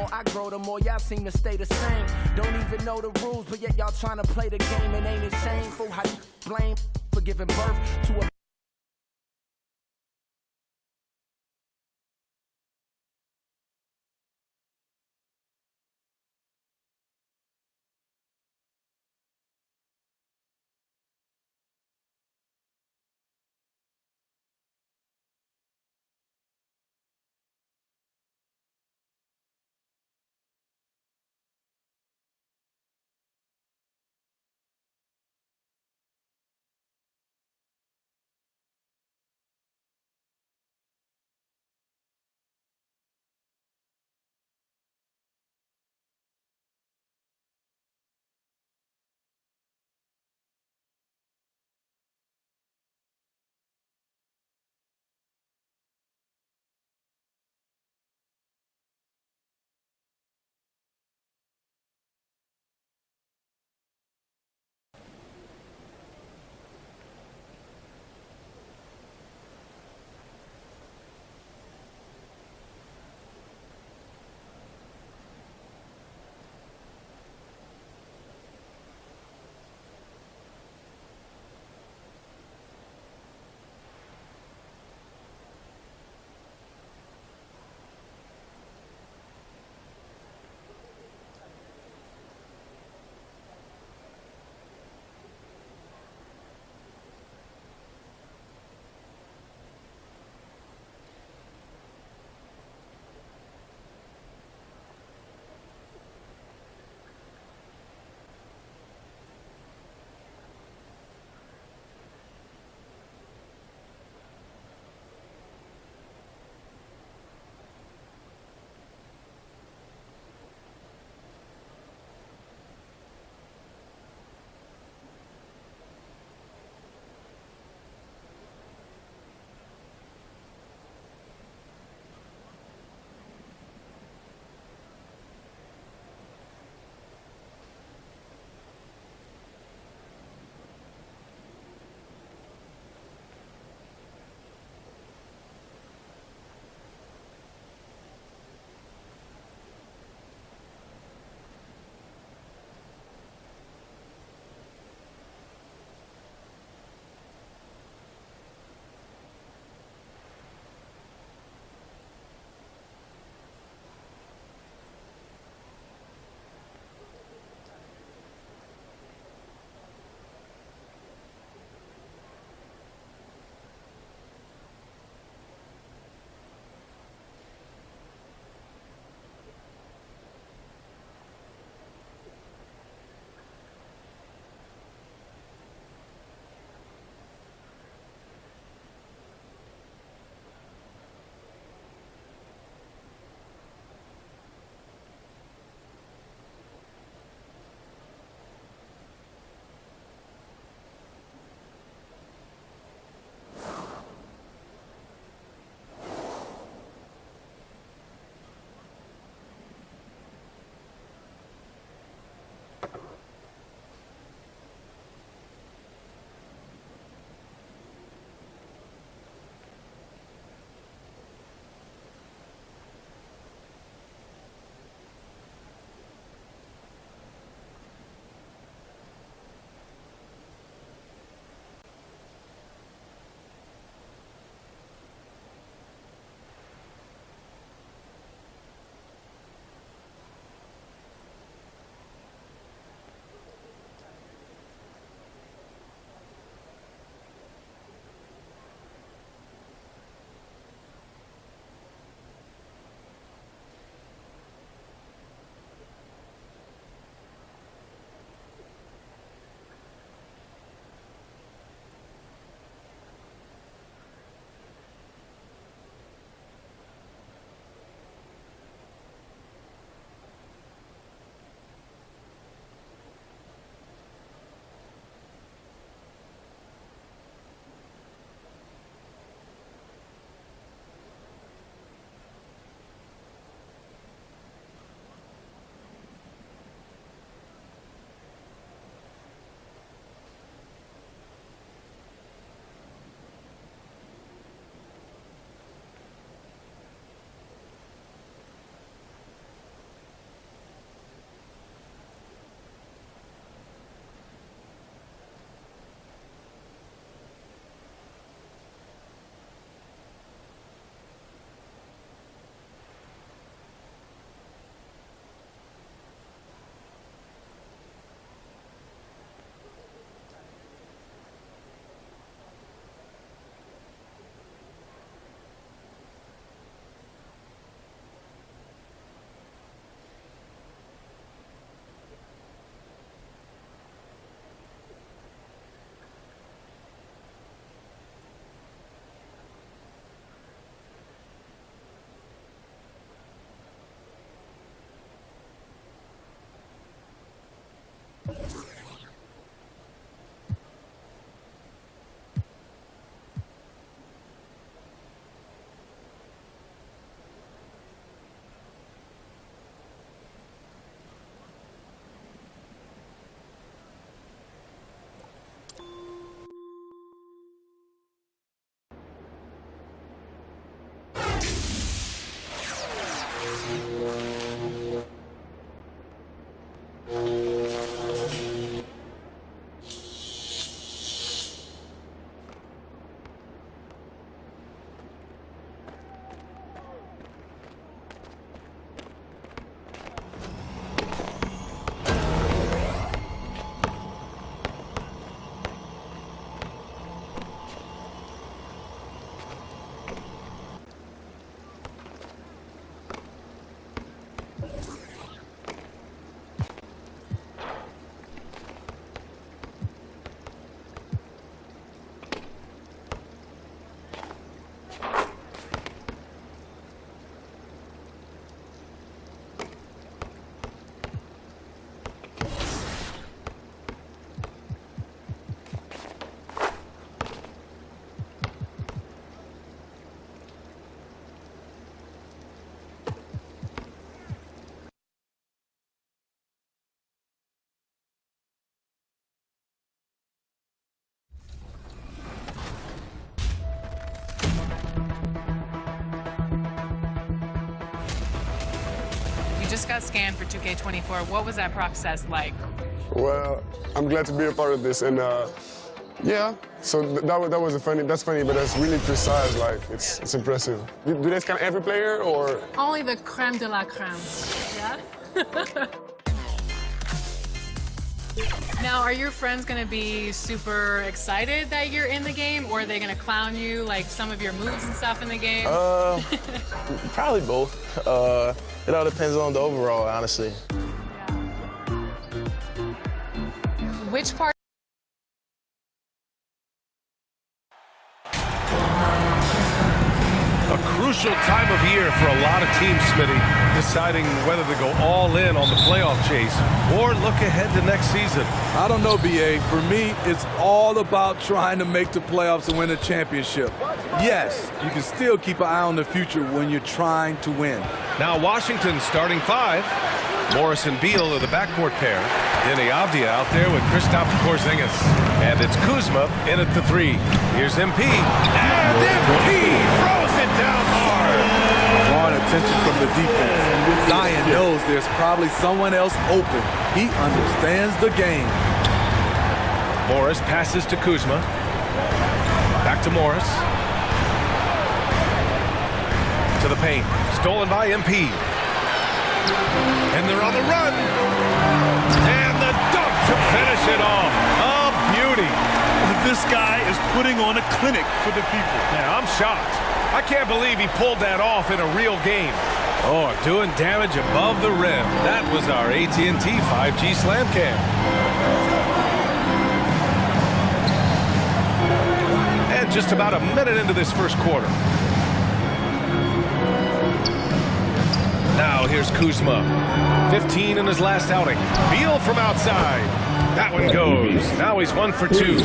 more I grow, the more y'all seem to stay the same. Don't even know the rules, but yet y'all trying to play the game. And ain't it shameful how you blame for giving birth to a just got scanned for 2K24. What was that process like? Well, I'm glad to be a part of this, and yeah. So that's funny, but that's really precise. Like it's impressive. Do they scan every player or? Only the creme de la creme. Yeah. Now, are your friends going to be super excited that you're in the game, or are they going to clown you, like some of your moves and stuff in the game? Probably both. It all depends on the overall, honestly. Yeah. Which part? A crucial time of year for a lot of teams, Smitty, deciding whether to go all in on the playoff chase or look ahead to next season. I don't know, BA. For me, it's all about trying to make the playoffs and win a championship. Yes, you can still keep an eye on the future when you're trying to win. Now Washington starting 5. Morris and Beal are the backcourt pair. Denny Avdia out there with Kristaps Porzingis. And it's Kuzma in at the 3. Here's MP. And MP throws it down hard. Drawing attention from the defense. Zion knows there's probably someone else open. He understands the game. Morris passes to Kuzma. Back to Morris. To the paint. Stolen by MP. And they're on the run. And the dunk to finish it off. A beauty. This guy is putting on a clinic for the people. Yeah, I'm shocked. I can't believe he pulled that off in a real game. Oh, doing damage above the rim. That was our AT&T 5G Slam Cam. And just about a minute into this first quarter. Now here's Kuzma. 15 in his last outing. Beal from outside. That one goes. Now he's 1 for 2.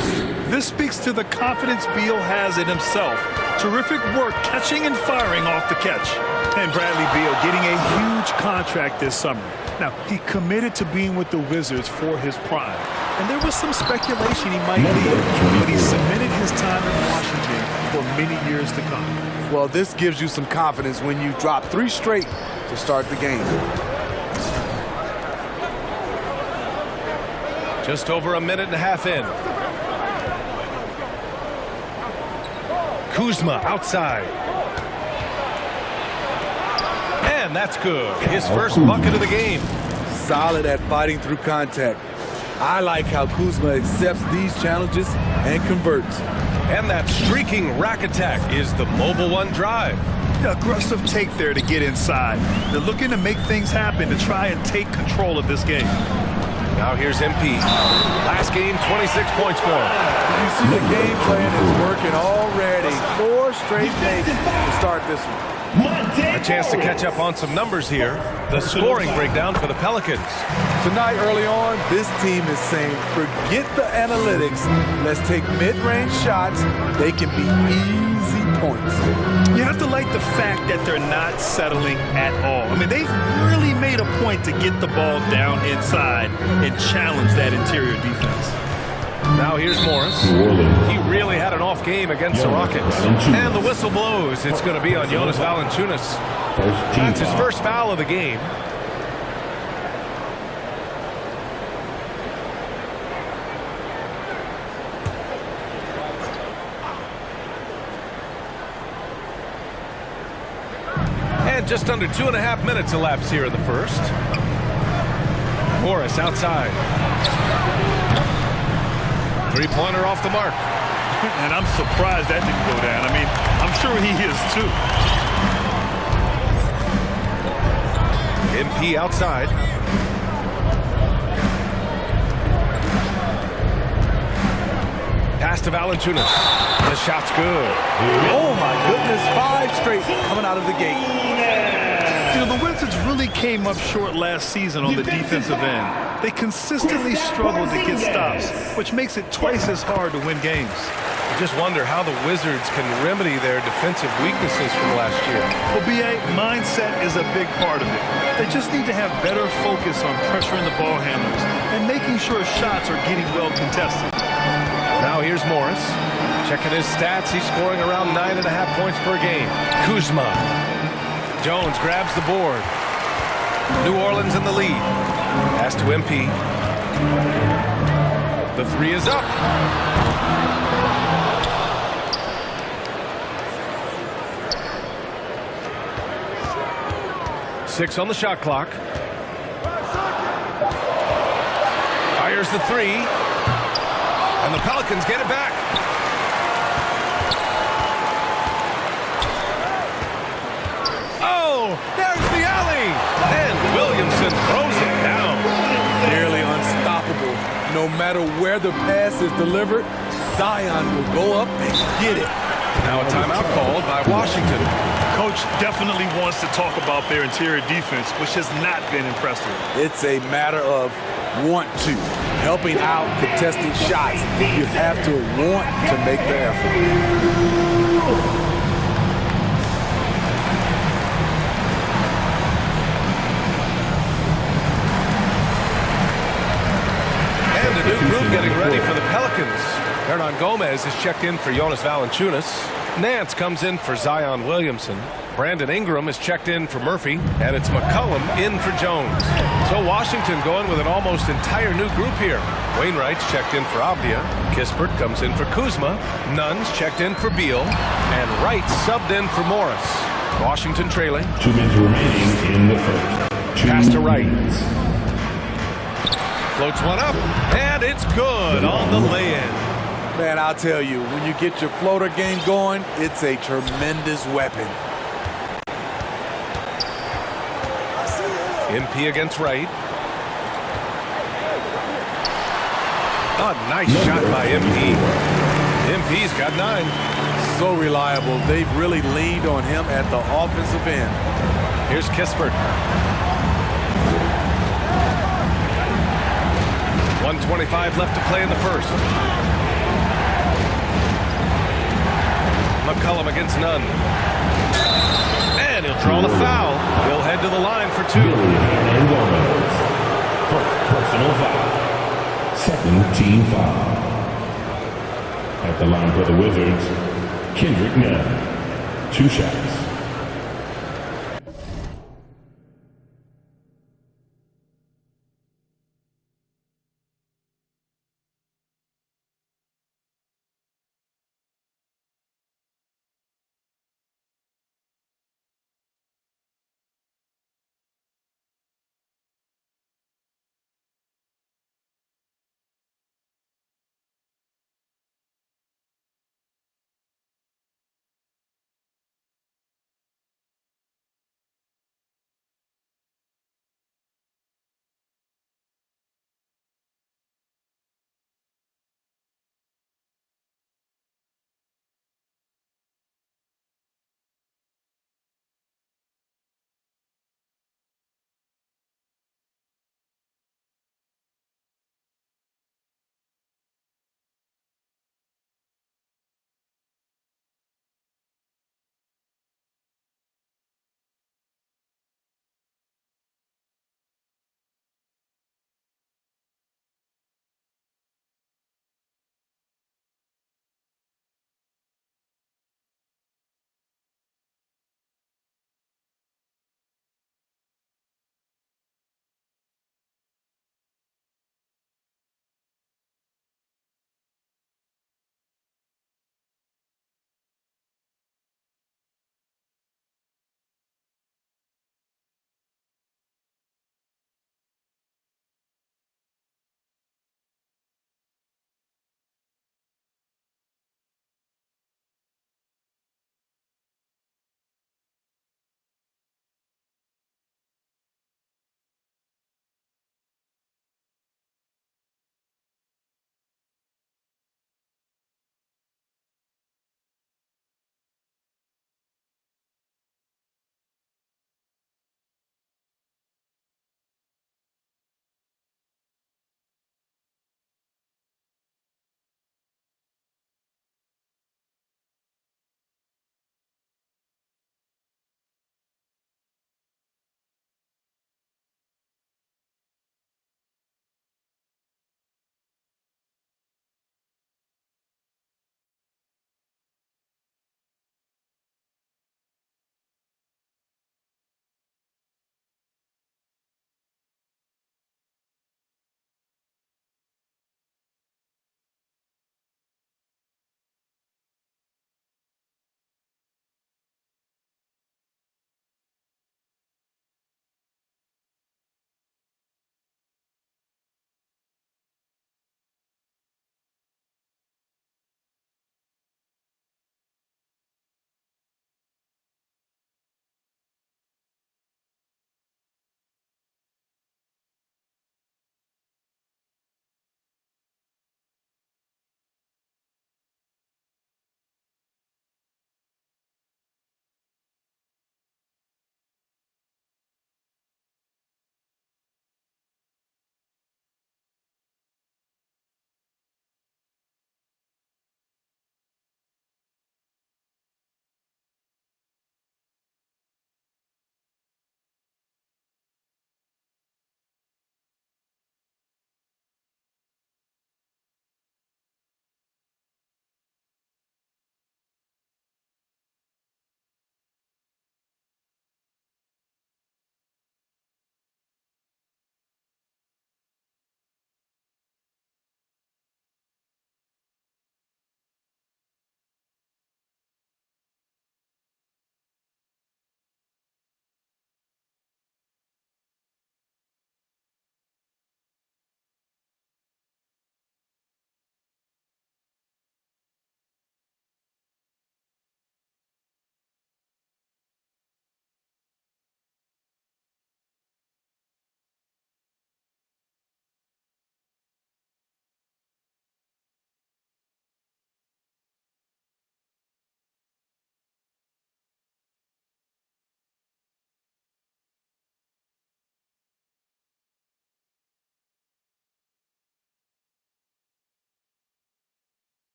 This speaks to the confidence Beal has in himself. Terrific work catching and firing off the catch. And Bradley Beal getting a huge contract this summer. Now, he committed to being with the Wizards for his prime. And there was some speculation he might leave, but he cemented his time in Washington for many years to come. Well, this gives you some confidence when you drop 3 straight to start the game. Just over a minute and a half in. Kuzma outside. And that's good. His first bucket of the game. Solid at fighting through contact. I like how Kuzma accepts these challenges and converts. And that streaking rack attack is the Mobile One drive. Aggressive take there to get inside. They're looking to make things happen to try and take control of this game. Now here's MP. Last game, 26 points for him. You see the game plan is working already. 4 straight takes to start this one. A chance to catch up on some numbers here. The scoring breakdown for the Pelicans. Tonight, early on, this team is saying, forget the analytics. Let's take mid-range shots. They can be easy points. You have to like the fact that they're not settling at all. I mean, they've really made a point to get the ball down inside and challenge that interior defense. Now here's Morris. He really had an off game against the Rockets. And the whistle blows. It's going to be on Jonas Valanciunas. That's his first foul of the game. And just under 2.5 minutes elapsed here in the first. Morris outside. Three-pointer off the mark. And I'm surprised that didn't go down. I mean, I'm sure he is too. MP outside. Pass to Valanciunas. The shot's good. Oh my goodness, 5 straight coming out of the gate. You know, the Wizards really came up short last season on the defensive end. They consistently struggled to get stops, which makes it twice as hard to win games. I just wonder how the Wizards can remedy their defensive weaknesses from last year. Well, BA, mindset is a big part of it. They just need to have better focus on pressuring the ball handlers and making sure shots are getting well contested. Now here's Morris. Checking his stats, he's scoring around 9.5 points per game. Kuzma. Jones grabs the board. New in the lead. Pass to MP. The three is up. Six on the shot clock. Fires the three. And the Pelicans get it back. Oh, there's the alley. And Williamson throws it down. Nearly unstoppable. No matter where the pass is delivered, Zion will go up and get it. Now a timeout called by Washington. Coach definitely wants to talk about their interior defense, which has not been impressive. It's a matter of want to. Helping out contesting shots. You have to want to make the effort. And a new group getting ready for the Pelicans. Hernan Gomez is checked in for Jonas Valanciunas. Nance comes in for Zion Williamson. Brandon Ingram is checked in for Murphy. And it's McCollum in for Jones. So Washington going with an almost entire new group here. Wainwright's checked in for Abdia. Kispert comes in for Kuzma. Nunn's checked in for Beal. And Wright subbed in for Morris. Washington trailing. 2 minutes remaining in the first. Pass to Wright. Floats one up. And it's good on the lay-in. Man, I'll tell you, when you get your floater game going, it's a tremendous weapon. MP against Wright. A nice shot by MP. MP's got 9. So reliable. They've really leaned on him at the offensive end. Here's Kispert. 1:25 left to play in the first. McCollum against Nunn. And he'll draw the foul. He'll head to the line for 2. And Gomez. First personal foul. Second team foul. At the line for the Wizards, Kendrick Nunn. 2 shots.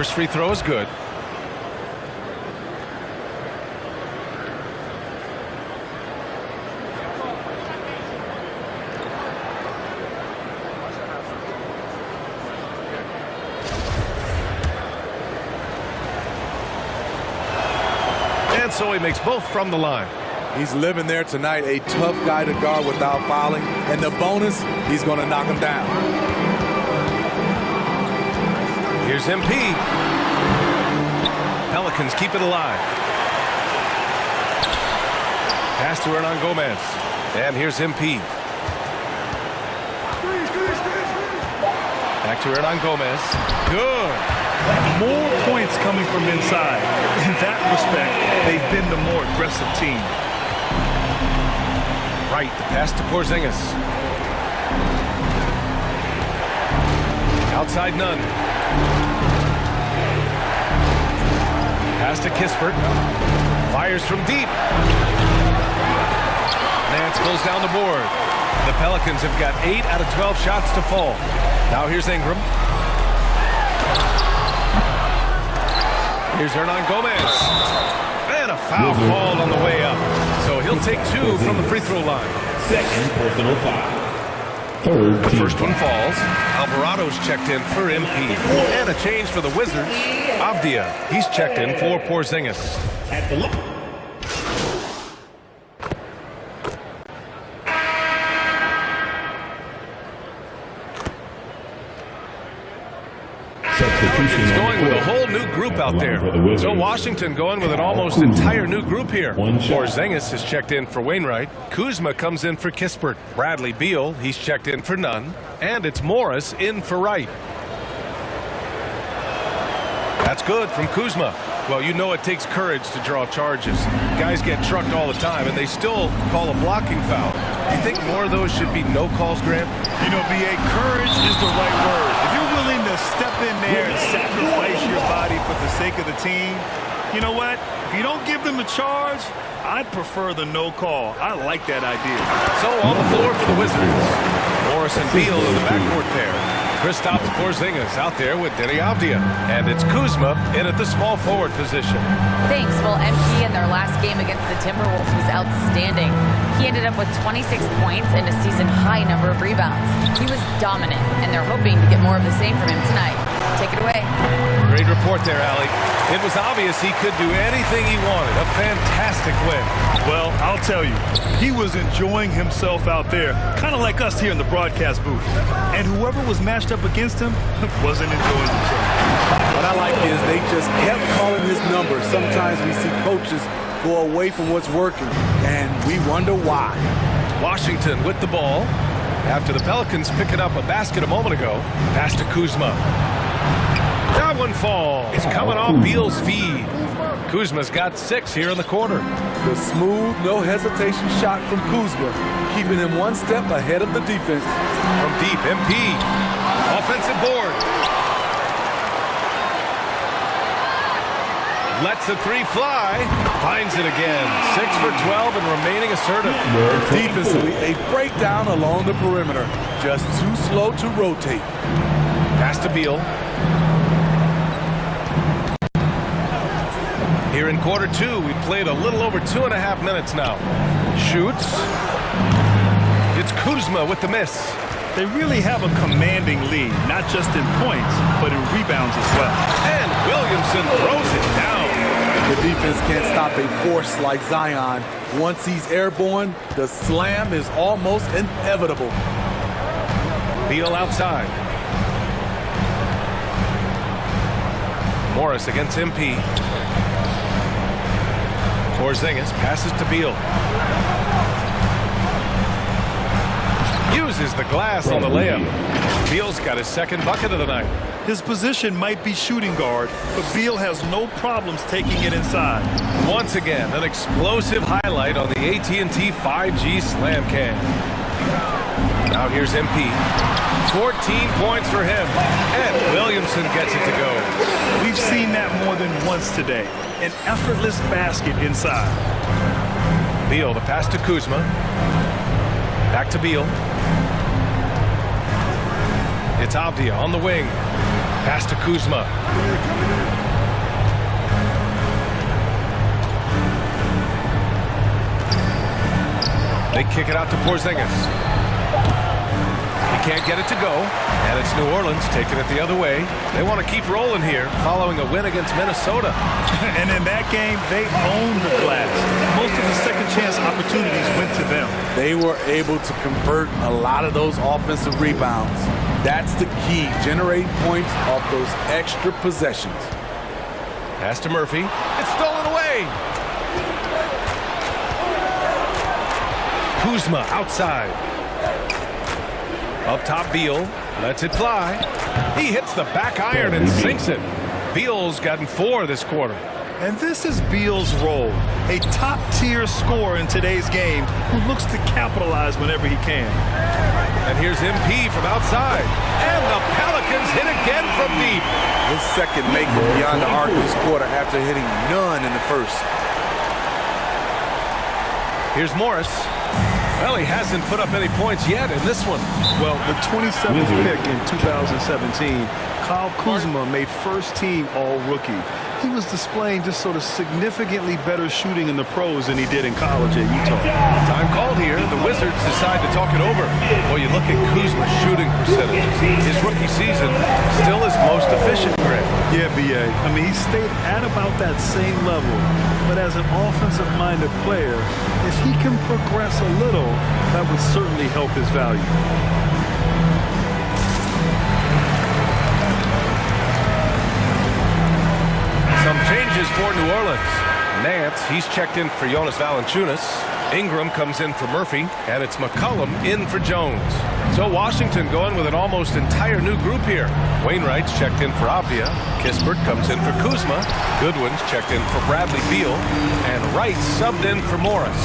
First free throw is good. And so he makes both from the line. He's living there tonight, a tough guy to guard without fouling. And the bonus, he's going to knock him down. Here's MP. Pelicans keep it alive. Pass to Hernan Gomez. And here's MP. Back to Hernan Gomez. Good. More points coming from inside. In that respect, they've been the more aggressive team. Right, the pass to Porzingis. Outside Nunn. Pass to Kispert. Fires from deep. Nance goes down the board. The Pelicans have got 8 out of 12 shots to fall. Now here's Ingram. Here's Hernan Gomez. And a foul called on the way up. So he'll take 2 from the free throw line. Second personal foul. Third The team first one foul. falls. Alvarado's checked in for MP. And a change for the Wizards. Avdia, he's checked in for Porzingis. At the line. He's going with a whole new group out there. So Washington going with an almost entire new group here. Porzingis is checked in for Wainwright. Kuzma comes in for Kispert. Bradley Beal, he's checked in for Nunn. And it's Morris in for Wright. That's good from Kuzma. Well, you know it takes courage to draw charges. Guys get trucked all the time, and they still call a blocking foul. Do you think more of those should be no calls, Grant? You know, B.A., courage is the right word. If you're willing to step in there and sacrifice your body for the sake of the team, you know what? If you don't give them a charge, I'd prefer the no call. I like that idea. So on the floor for the Wizards, Morris and Beal in the backcourt pair. Kristaps Porzingis out there with Denny Avdia. And it's Kuzma in at the small forward position. Thanks. Well, MP in their last game against the Timberwolves was outstanding. He ended up with 26 points and a season-high number of rebounds. He was dominant, and they're hoping to get more of the same from him tonight. Take it away. Great report there, Allie. It was obvious he could do anything he wanted. A fantastic win. Well, I'll tell you, he was enjoying himself out there, kind of like us here in the broadcast booth. And whoever was matched up against him wasn't enjoying himself. What I like is they just kept calling his number. Sometimes we see coaches go away from what's working, and we wonder why. Washington with the ball. After the Pelicans picking up a basket a moment ago. Pass to Kuzma. That one falls. It's coming off Beal's feed. Kuzma's got 6 here in the quarter. The smooth, no hesitation shot from Kuzma, keeping him one step ahead of the defense. From deep, MP. Offensive board. Lets the 3 fly. Finds it again. 6 for 12 and remaining assertive. Defensively, a breakdown along the perimeter. Just too slow to rotate. Pass to Beal. Here in quarter 2, we played a little over 2.5 minutes now. Shoots. It's Kuzma with the miss. They really have a commanding lead, not just in points, but in rebounds as well. And Williamson throws it down. The defense can't stop a force like Zion. Once he's airborne, the slam is almost inevitable. Beal outside. Morris against MP. Porzingis passes to Beal. Uses the glass on the layup. Beal's got his second bucket of the night. His position might be shooting guard, but Beal has no problems taking it inside. Once again, an explosive highlight on the AT&T 5G Slam Cam. Now here's MP. 14 points for him. And Williamson gets it to go. We've seen that more than once today. An effortless basket inside. Beal, the pass to Kuzma. Back to Beal. It's Avdia on the wing. Pass to Kuzma. They kick it out to Porzingis. He can't get it to go, and it's New Orleans taking it the other way. They want to keep rolling here following a win against Minnesota. And in that game, they owned the glass. Most of the second chance opportunities went to them. They were able to convert a lot of those offensive rebounds. That's the key, generating points off those extra possessions. Pass to Murphy. It's stolen away. Kuzma outside. Up top, Beal lets it fly. He hits the back iron and sinks it. Beal's gotten 4 this quarter. And this is Beal's role, a top-tier scorer in today's game who looks to capitalize whenever he can. And here's MP from outside. And the Pelicans hit again from deep. His second make it beyond the arc this quarter after hitting none in the first. Here's Morris. Well, he hasn't put up any points yet in this one. Well, the 27th pick in 2017, Kyle Kuzma made first-team All-Rookie. He was displaying just sort of significantly better shooting in the pros than he did in college at Utah. Time called here. The Wizards decide to talk it over. Well, you look at Kuzma's shooting percentage. His rookie season still his most efficient, Greg. Yeah, B.A. I mean, he stayed at about that same level. But as an offensive-minded player, if he can progress a little, that would certainly help his value. Some changes for New Orleans. Nance, he's checked in for Jonas Valanciunas. Ingram comes in for Murphy, and it's McCollum in for Jones. So Washington going with an almost entire new group here. Wainwright's checked in for Avdia. Kispert comes in for Kuzma. Goodwin's checked in for Bradley Beal. And Wright subbed in for Morris.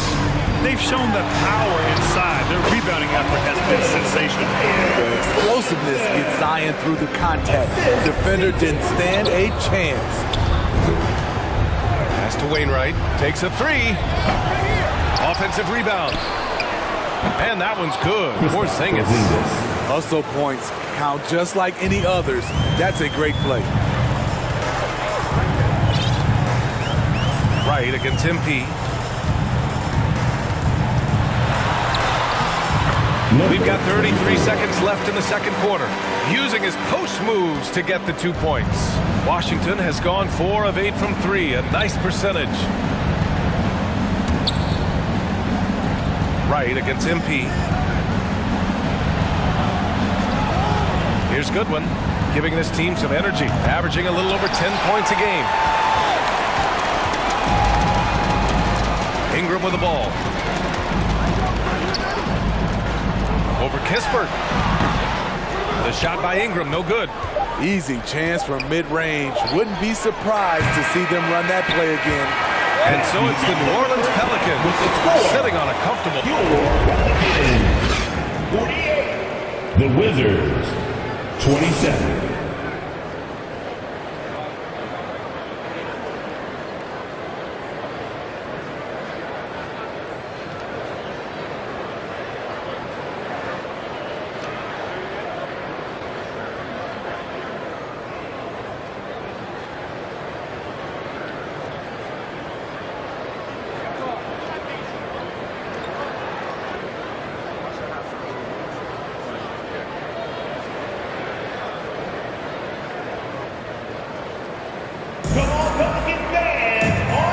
They've shown the power inside. Their rebounding effort has been sensational. The explosiveness gets Zion through the contact. The defender didn't stand a chance. Pass to Wainwright. Takes a 3. Offensive rebound. And that one's good. Porzingis. Hustle points count just like any others. That's a great play. Right against MP. We've got 33 seconds left in the second quarter. Using his post moves to get the 2 points. Washington has gone 4 of 8 from 3. A nice percentage. Right against MP. Here's Goodwin, giving this team some energy, averaging a little over 10 points a game. Ingram with the ball. Over Kispert. The shot by Ingram, no good. Easy chance from mid-range. Wouldn't be surprised to see them run that play again. And so it's the New Orleans Pelicans sitting on a comfortable. The Wizards, 27.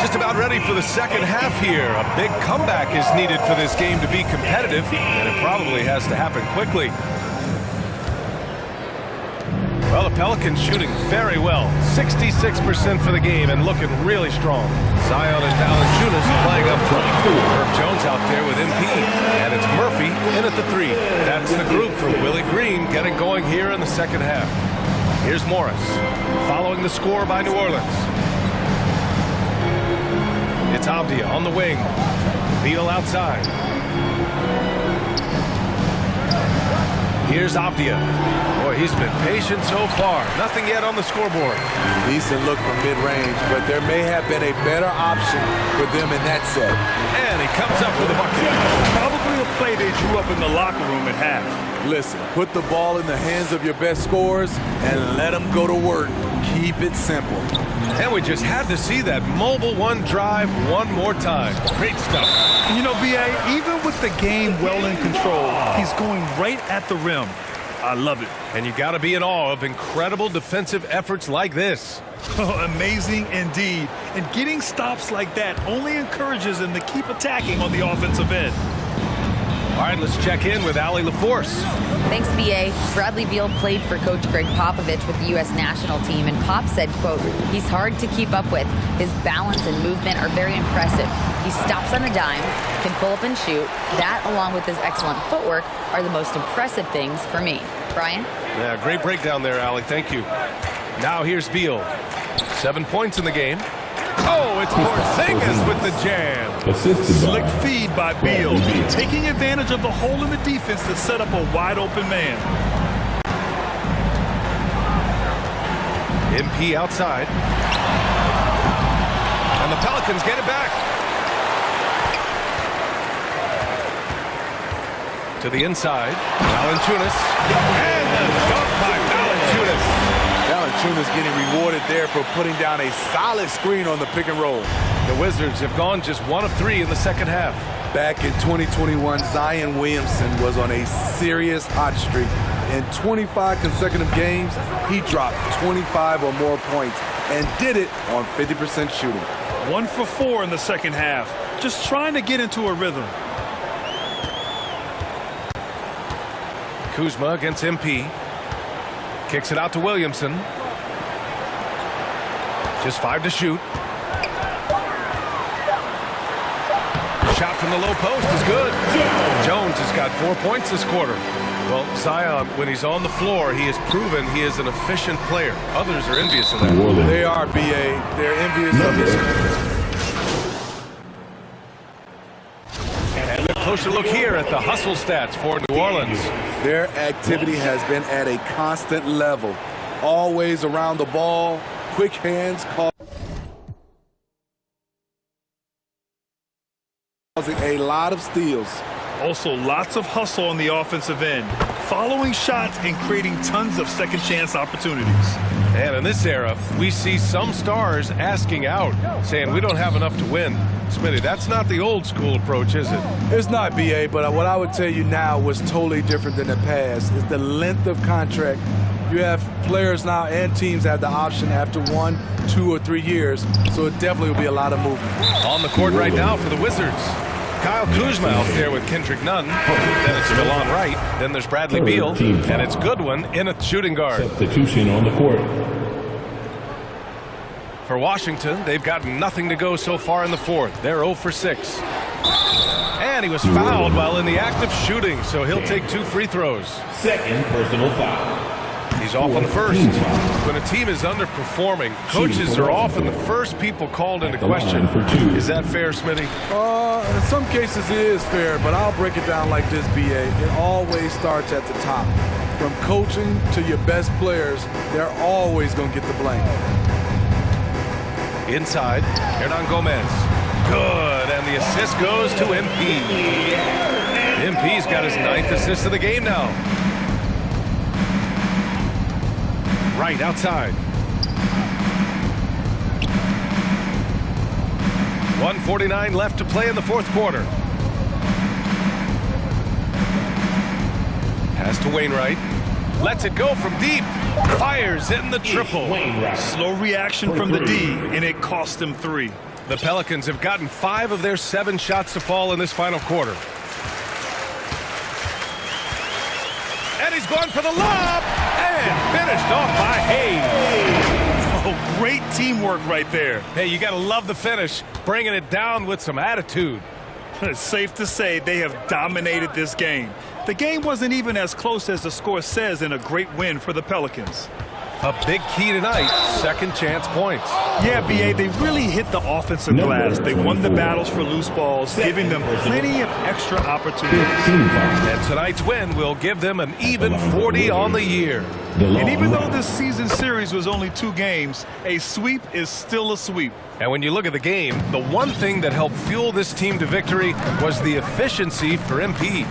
Just about ready for the second half here. A big comeback is needed for this game to be competitive, and it probably has to happen quickly. Well, the Pelicans shooting very well. 66% for the game and looking really strong. Zion and Valanciunas playing up front. Herb Jones out there with MP. And it's Murphy in at the 3. That's the group for Willie Green getting going here in the second half. Here's Morris, following the score by New Orleans. It's Avdia on the wing. Beal outside. Here's Avdia. Boy, he's been patient so far. Nothing yet on the scoreboard. Decent look from mid-range, but there may have been a better option for them in that set. And he comes up with a bucket. Probably a play they drew up in the locker room at half. Listen, put the ball in the hands of your best scorers and let them go to work. Keep it simple. And we just had to see that mobile one drive one more time. Great stuff. You know, B.A., even with the game well in control, he's going right at the rim. I love it. And you got to be in awe of incredible defensive efforts like this. Oh, amazing indeed. And getting stops like that only encourages him to keep attacking on the offensive end. All right, let's check in with Allie LaForce. Thanks, B.A. Bradley Beal played for Coach Greg Popovich with the U.S. national team, and Pop said, quote, he's hard to keep up with. His balance and movement are very impressive. He stops on a dime, can pull up and shoot. That, along with his excellent footwork, are the most impressive things for me. Brian? Yeah, great breakdown there, Allie. Thank you. Now here's Beal. 7 points in the game. Oh, it's Porzingis with the jam. Slick feed by Beal, taking advantage of the hole in the defense to set up a wide-open man. MP outside. And the Pelicans get it back. To the inside. Valanciunas. And the dunk by Valanciunas. Valanciunas getting rewarded there for putting down a solid screen on the pick and roll. The Wizards have gone just 1 of 3 in the second half. Back in 2021, Zion Williamson was on a serious hot streak. In 25 consecutive games, he dropped 25 or more points and did it on 50% shooting. 1 for 4 in the second half. Just trying to get into a rhythm. Kuzma against MP. Kicks it out to Williamson. Just 5 to shoot. Shot from the low post is good. Jones has got 4 points this quarter. Well, Zion, when he's on the floor, he has proven he is an efficient player. Others are envious of that. They are, B.A. They're envious of this. And a closer look here at the hustle stats for New Orleans. Their activity has been at a constant level. Always around the ball, quick hands, causing a lot of steals. Also, lots of hustle on the offensive end, following shots and creating tons of second chance opportunities. And in this era, we see some stars asking out, saying we don't have enough to win. Smitty, that's not the old school approach, is it? It's not, B.A., but what I would tell you now was totally different than the past. Is the length of contract. You have players now and teams have the option after 1, 2, or 3 years, so it definitely will be a lot of movement. On the court right now for the Wizards. Kyle Kuzma out there with Kendrick Nunn. Then it's Delon Wright. Then there's Bradley Beal. And it's Goodwin in a shooting guard. Substitution on the court. For Washington, they've got nothing to go so far in the fourth. They're 0 for 6. And he was fouled while in the act of shooting, so he'll take 2 free throws. Second personal foul. He's off on the first. When a team is underperforming, coaches are often the first people called into question. Is that fair, Smitty? In some cases it is fair, but I'll break it down like this, B.A. It always starts at the top. From coaching to your best players, they're always going to get the blame. Inside, Hernan Gomez. Good, and the assist goes to MP. MP's got his 9th assist of the game now. Right outside. 1:49 left to play in the fourth quarter. Pass to Wainwright. Lets it go from deep. Fires in the triple. Slow reaction from the D, and it cost him 3. The Pelicans have gotten 5 of their 7 shots to fall in this final quarter. And he's going for the lob. And finished off by Hayes. Oh, great teamwork right there. Hey, you got to love the finish. Bringing it down with some attitude. It's safe to say they have dominated this game. The game wasn't even as close as the score says in a great win for the Pelicans. A big key tonight, second chance points. Yeah, B.A., they really hit the offensive glass. They won the battles for loose balls, giving them plenty of extra opportunities. And tonight's win will give them an even 40 on the year. And even though this season series was only 2 games, a sweep is still a sweep. And when you look at the game, the one thing that helped fuel this team to victory was the efficiency for MP.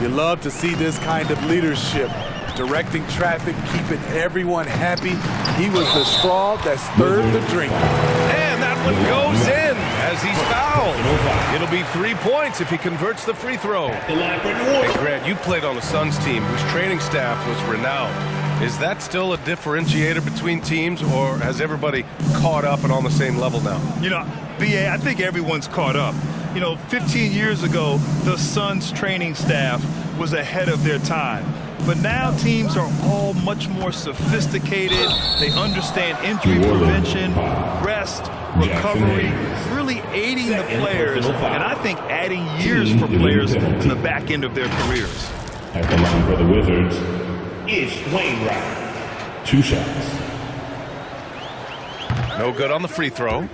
You love to see this kind of leadership. Directing traffic, keeping everyone happy. He was the straw that stirred the drink. And that one goes in as he's fouled. It'll be 3 points if he converts the free throw. Hey, Grant, you played on the Suns team whose training staff was renowned. Is that still a differentiator between teams, or has everybody caught up and on the same level now? You know, B.A., I think everyone's caught up. You know, 15 years ago, the Suns training staff was ahead of their time. But now teams are all much more sophisticated. They understand injury prevention, rest, recovery, really aiding the players, and I think adding years for players to the back end of their careers. At the line for the Wizards is Wainwright. 2 shots. No good on the free throw.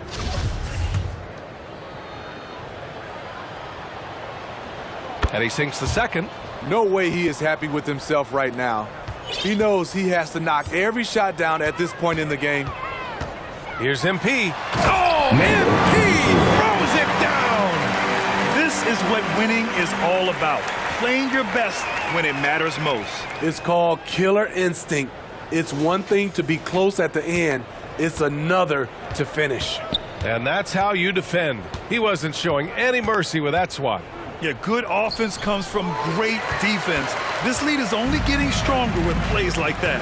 And he sinks the second. No way he is happy with himself right now. He knows he has to knock every shot down at this point in the game. Here's MP. Oh, MP throws it down. This is what winning is all about. Playing your best when it matters most. It's called killer instinct. It's one thing to be close at the end. It's another to finish. And that's how you defend. He wasn't showing any mercy with that swat. Yeah, good offense comes from great defense. This lead is only getting stronger with plays like that.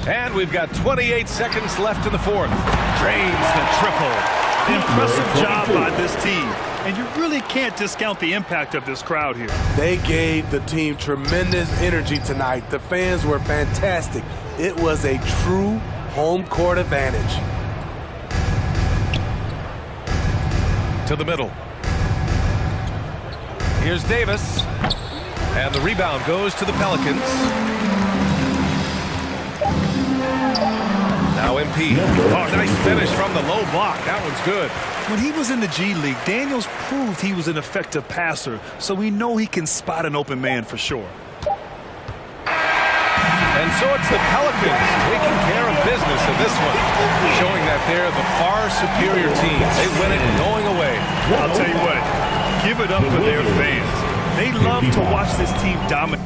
And we've got 28 seconds left in the fourth. Drains the triple. Impressive job by this team. And you really can't discount the impact of this crowd here. They gave the team tremendous energy tonight. The fans were fantastic. It was a true home court advantage. To the middle. Here's Davis. And the rebound goes to the Pelicans. Now MP. Oh, nice finish from the low block. That one's good. When he was in the G League, Daniels proved he was an effective passer, so we know he can spot an open man for sure. And so it's the Pelicans taking care of business in this one, showing that they're the far superior team. They win it going away. I'll tell you what, give it up for their fans. They love to watch this team dominate.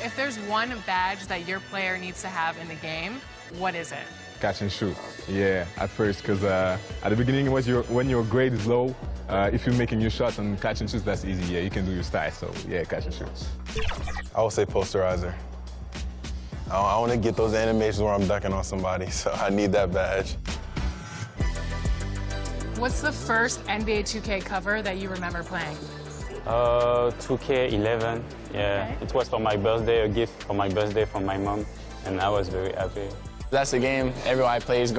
If there's one badge that your player needs to have in the game, what is it? Catch and shoot. Yeah, at first, because at the beginning, when your grade is low, if you're making your shots and catch and shoot, that's easy. Yeah, you can do your style. So yeah, catch and shoot. I would say posterizer. I want to get those animations where I'm ducking on somebody, so I need that badge. What's the first NBA 2K cover that you remember playing? 2K11, yeah. Okay. It was for my birthday, a gift for my birthday from my mom, and I was very happy. That's the game everyone plays.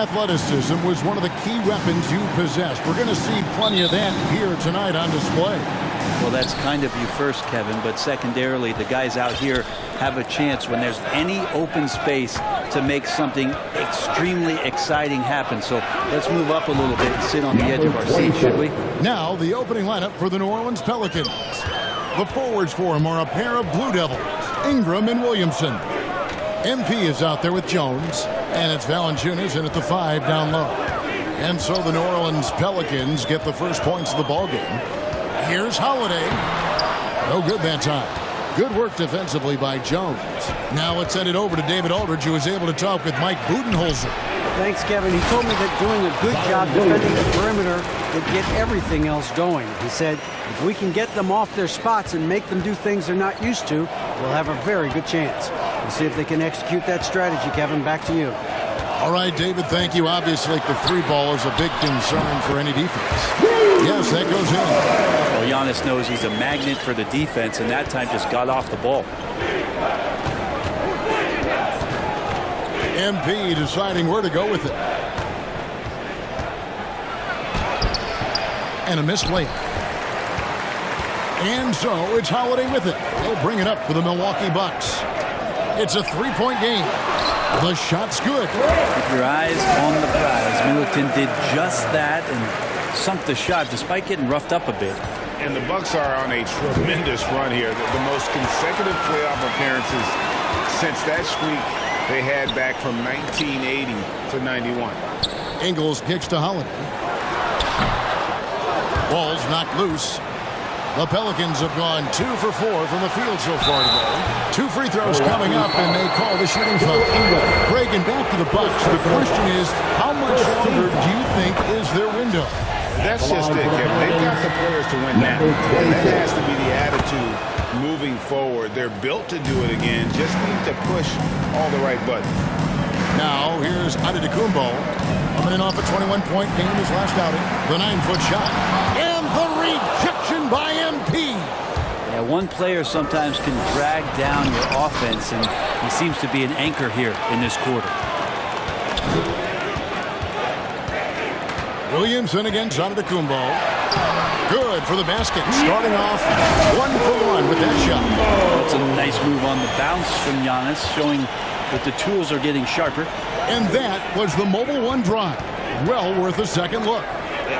athleticism was one of the key weapons you possessed. We're going to see plenty of that here tonight on display. Well, that's kind of you first, Kevin, but secondarily, the guys out here have a chance when there's any open space to make something extremely exciting happen. So let's move up a little bit and sit on the edge of our seat, should we? Now, the opening lineup for the New Orleans Pelicans. The forwards for him are a pair of Blue Devils, Ingram and Williamson. MP is out there with Jones, and it's Valanciunas in at the 5 down low. And so the New Orleans Pelicans get the first points of the ballgame. Here's Holiday. No good that time. Good work defensively by Jones. Now let's send it over to David Aldridge, who was able to talk with Mike Budenholzer. Thanks, Kevin. He told me that doing a good job defending the perimeter would get everything else going. He said, if we can get them off their spots and make them do things they're not used to, we'll have a very good chance. We'll see if they can execute that strategy, Kevin. Back to you. All right, David, thank you. Obviously, the 3-ball is a big concern for any defense. Yes, that goes in. Well, Giannis knows he's a magnet for the defense, and that time just got off the ball. MP deciding where to go with it. And a missed layup. And so it's Holiday with it. They'll bring it up for the Milwaukee Bucks. It's a 3-point game. The shot's good. Keep your eyes on the prize. Middleton did just that and sunk the shot despite getting roughed up a bit. And the Bucks are on a tremendous run here. The most consecutive playoff appearances since that streak they had back from 1980 to 91. Ingles kicks to Holiday. Ball's knocked loose. The Pelicans have gone 2 for 4 from the field so far today. 2 free throws coming up, and they call the shooting foul. Craig, and back to the Bucks. The question is, how much longer do you think is their window? That's just it, Kevin. They've got the players to win now. And that has to be the attitude moving forward. They're built to do it again. Just need to push all the right buttons. Now, here's Antetokounmpo. Coming in off a 21-point game his last outing. The 9-foot shot. And the rejection by MP. Yeah, one player sometimes can drag down your offense, and he seems to be an anchor here in this quarter. Williamson against Antetokounmpo. Good for the basket. Starting off 1 for 1 with that shot. That's a nice move on the bounce from Giannis, showing that the tools are getting sharper. And that was the mobile 1 drive. Well worth a second look.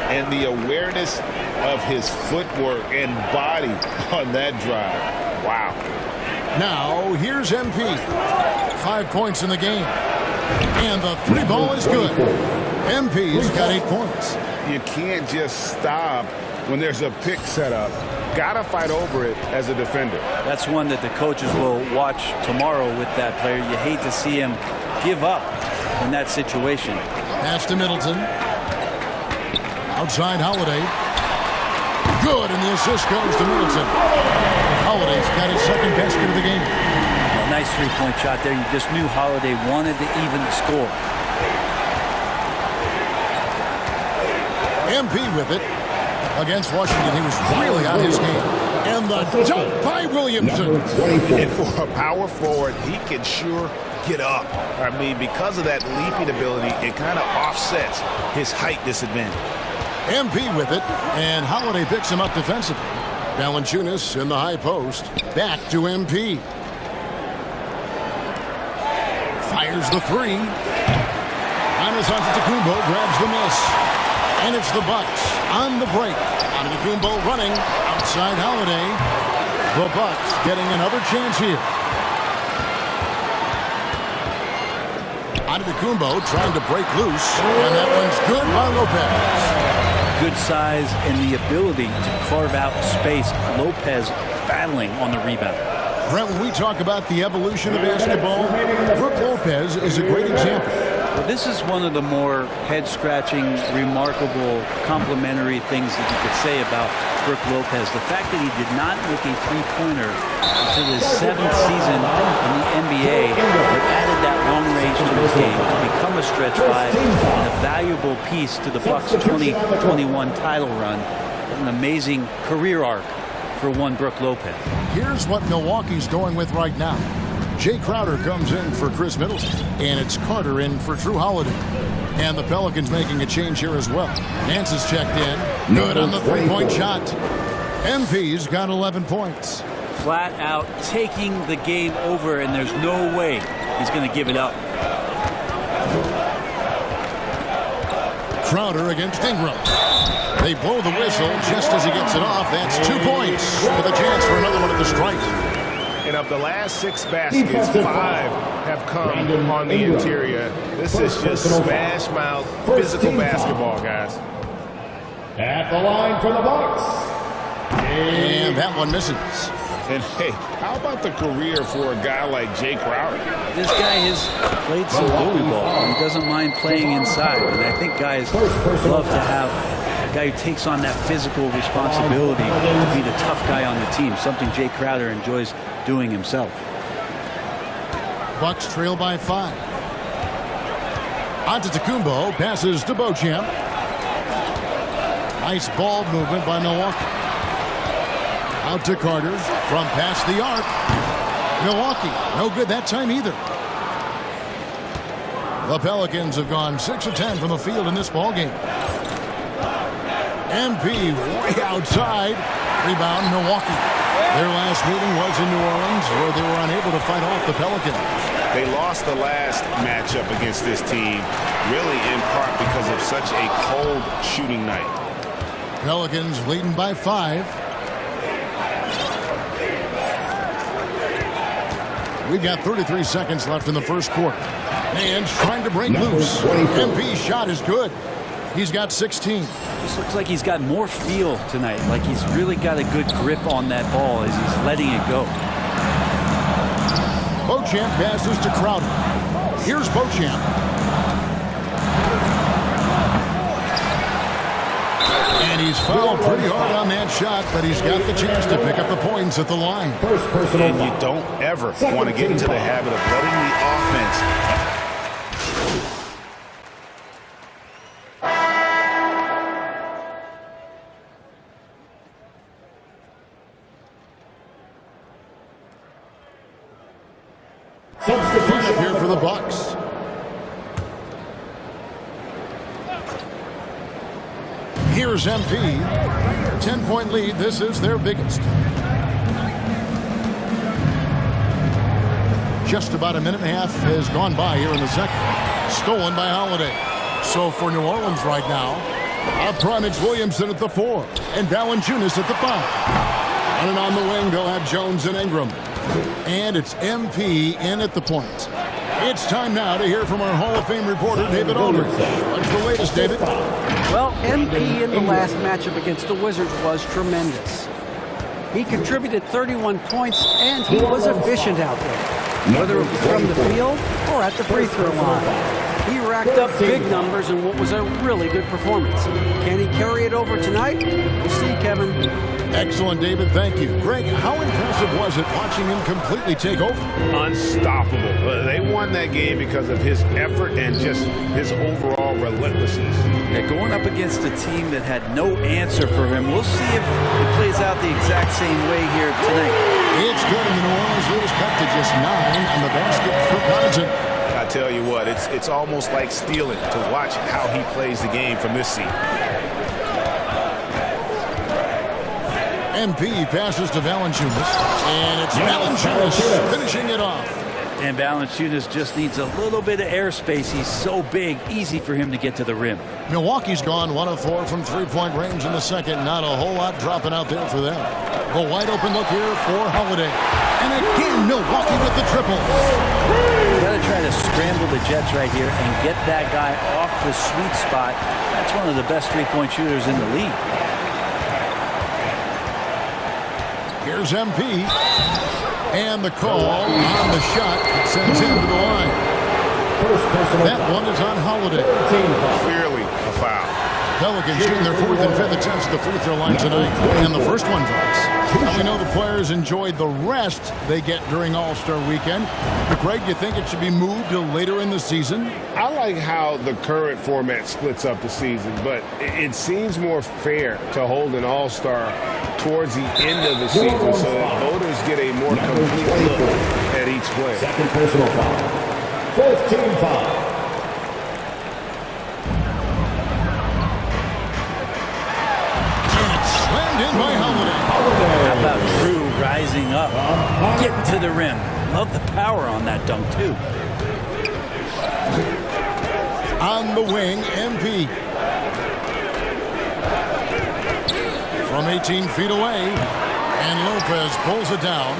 And the awareness of his footwork and body on that drive. Wow. Now, here's MP. 5 points in the game. And the 3-ball is good. MP's got 8 points. You can't just stop when there's a pick set up. Gotta fight over it as a defender. That's one that the coaches will watch tomorrow with that player. You hate to see him give up in that situation. Pass to Middleton. Outside Holiday. Good, and the assist goes to Middleton. Holiday's got his second basket of the game. A nice 3-point shot there. You just knew Holiday wanted to even the score. MP with it. Against Washington, he was really on his game. And the dunk by Williamson. And for a power forward, he can sure get up. I mean, because of that leaping ability, it kind of offsets his height disadvantage. MP with it, and Holiday picks him up defensively. Valanciunas in the high post. Back to MP. Fires the 3. Giannis Antetokounmpo grabs the miss. And it's the Bucks on the break. Antetokounmpo running outside Holiday. The Bucks getting another chance here. Antetokounmpo trying to break loose, and that one's good by Lopez. Good size and the ability to carve out space. Lopez battling on the rebound. Brent, when we talk about the evolution of basketball, Brook Lopez is a great example. Well, this is one of the more head-scratching, remarkable, complimentary things that you could say about Brook Lopez. The fact that he did not make a three-pointer until his 7th season in the NBA, but added that long range to his game to become a stretch 5 and a valuable piece to the Bucks' 2021 title run. An amazing career arc for one Brook Lopez. Here's what Milwaukee's going with right now. Jay Crowder comes in for Chris Middleton, and it's Carter in for Drew Holiday. And the Pelicans making a change here as well. Nance is checked in. Good on the three-point shot. MP's got 11 points. Flat out taking the game over, and there's no way he's going to give it up. Crowder against Ingram. They blow the whistle just as he gets it off. That's 2 points with a chance for another one at the strike. And of the last 6 baskets, 5 have come on the interior. This is just smash mouth physical basketball, guys. At the line for the Bucks. And that one misses. And hey, how about the career for a guy like Jay Crowder? This guy has played some bully ball. He doesn't mind playing inside. And I think guys love to have a guy who takes on that physical responsibility to be the tough guy on the team, something Jay Crowder enjoys doing himself. Bucks trail by 5. Antetokounmpo passes to Beauchamp. Nice ball movement by Milwaukee. Out to Carter from past the arc. Milwaukee, no good that time either. The Pelicans have gone 6 of 10 from the field in this ballgame. MP way outside. Rebound, Milwaukee. Their last meeting was in New Orleans, where they were unable to fight off the Pelicans. They lost the last matchup against this team, really in part because of such a cold shooting night. Pelicans leading by 5. We've got 33 seconds left in the first quarter. Nance trying to break loose. MP's shot is good. He's got 16. Just looks like he's got more feel tonight. Like he's really got a good grip on that ball as he's letting it go. Beauchamp passes to Crowder. Here's Beauchamp. And he's fouled pretty hard on that shot, but he's got the chance to pick up the points at the line. And you don't ever want to get into the habit of letting the offense push here for the Bucks. Here's MP. 10-point lead. This is their biggest. Just about a minute and a half has gone by here in the second. Stolen by Holiday. So for New Orleans right now, up front it's Williamson at the 4 and Valanciunas at the 5. And on the wing they'll have Jones and Ingram. And it's MP in at the point. It's time now to hear from our Hall of Fame reporter, David Aldridge. What's the latest, David? Well, MP in the last matchup against the Wizards was tremendous. He contributed 31 points, and he was efficient out there, whether it was from the field or at the free throw line. He racked up big numbers in what was a really good performance. Can he carry it over tonight? We'll see, Kevin. Excellent, David. Thank you. Greg, how impressive was it watching him completely take over? Unstoppable. They won that game because of his effort and just his overall relentlessness. Yeah, going up against a team that had no answer for him. We'll see if it plays out the exact same way here tonight. It's good, and the New Orleans leaders cut to just 9 on the basket for Connaughton. I tell you what, it's almost like stealing to watch how he plays the game from this seat. MP passes to Valanciunas, and it's Valanciunas finishing it off. And Valanciunas just needs a little bit of airspace. He's so big, easy for him to get to the rim. Milwaukee's gone 1 of 4 from three-point range in the second. Not a whole lot dropping out there for them. A wide open look here for Holiday. And again, Milwaukee with the triple. You got to try to scramble the Jets right here and get that guy off the sweet spot. That's one of the best three-point shooters in the league. Here's MP. And the call on the shot sends him to the line. That one is on Holiday. Clearly a foul. Pelicans shooting their 4th and 5th attempts at the free throw line tonight. And the first one drops. We know the players enjoyed the rest they get during All-Star Weekend. But Greg, you think it should be moved to later in the season? I like how the current format splits up the season, but it seems more fair to hold an All-Star towards the end of the season so that voters get a more complete look at each player. Second personal foul. 4th team foul. rising up, getting to the rim. Love the power on that dunk, too. On the wing, MP. From 18 feet away, and Lopez pulls it down.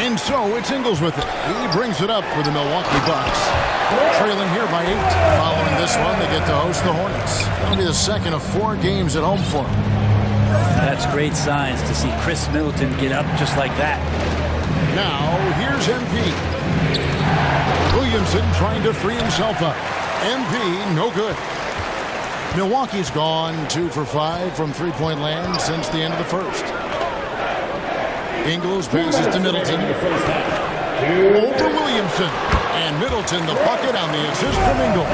And so it's Ingles with it. He brings it up for the Milwaukee Bucks. Trailing here by 8. Following this one, they get to host the Hornets. That'll be the second of 4 games at home for them. That's great signs to see Chris Middleton get up just like that. Now, here's MP. Williamson trying to free himself up. MP, no good. Milwaukee's gone 2 for 5 from three-point land since the end of the first. Ingles passes to Middleton. Over Williamson. And Middleton the bucket on the assist from Ingles.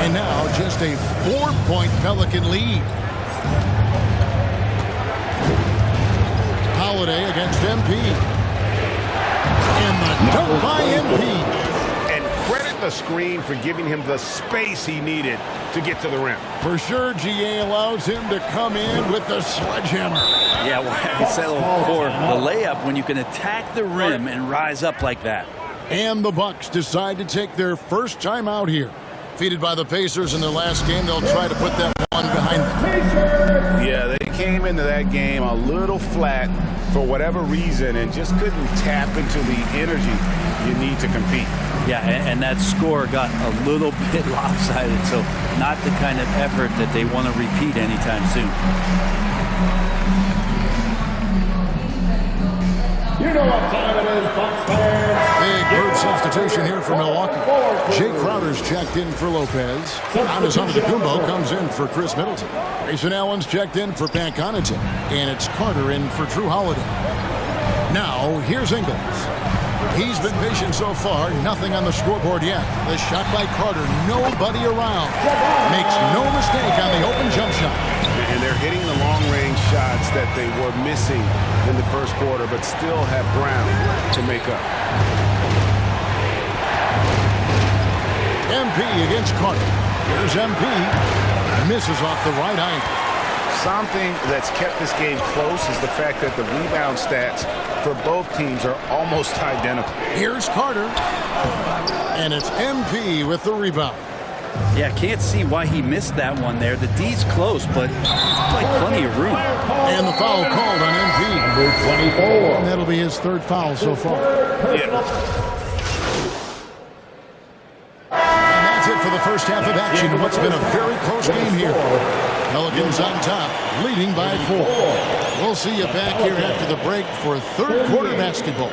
And now just a 4-point Pelican lead. Holiday against MP. And the dunk by MP. And credit the screen for giving him the space he needed to get to the rim. For sure, GA allows him to come in with the sledgehammer. Yeah, well, I settled for the layup when you can attack the rim and rise up like that. And the Bucks decide to take their first time out here. Defeated by the Pacers in their last game, they'll try to put that one behind them. Yeah, they came into that game a little flat for whatever reason and just couldn't tap into the energy you need to compete. Yeah, and that score got a little bit lopsided, so not the kind of effort that they want to repeat anytime soon. You know what time it is, Bucks fans. Big bird substitution here for Milwaukee. Jay Crowder's checked in for Lopez. Giannis Antetokounmpo comes in for Chris Middleton. Grayson Allen's checked in for Pat Connaughton. And it's Carter in for Drew Holiday. Now, here's Ingles. He's been patient so far. Nothing on the scoreboard yet. The shot by Carter. Nobody around. Makes no mistake on the open jump shot. And they're hitting the long-range shots that they were missing in the first quarter, but still have ground to make up. MP against Carter. Here's MP. Misses off the right angle. Something that's kept this game close is the fact that the rebound stats for both teams are almost identical. Here's Carter. And it's MP with the rebound. Yeah, can't see why he missed that one there. The D's close, but like plenty of room. And the foul called on MP. Number 24. And that'll be his third foul so far. Yeah. And that's it for the first half of action in what's been a very close game here. Pelicans on top, leading by 4. We'll see you back here after the break for third quarter basketball.